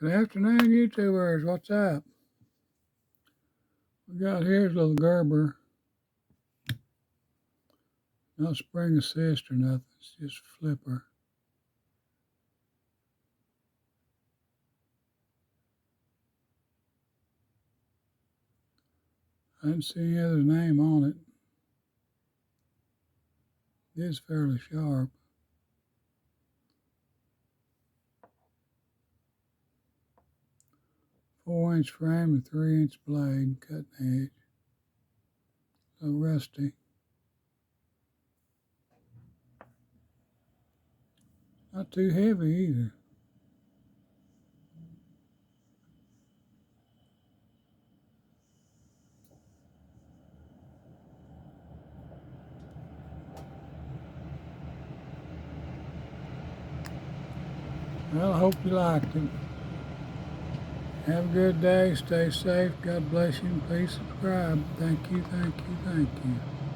Good afternoon, YouTubers. What's up? We got here's little Gerber. Not spring assist or nothing. It's just flipper. I didn't see any other name on it. It is fairly sharp. Four-inch frame and 3-inch blade, cutting edge. A little rusty. Not too heavy either. Well, I hope you liked it. Have a good day. Stay safe. God bless you. And please subscribe. Thank you, thank you, thank you.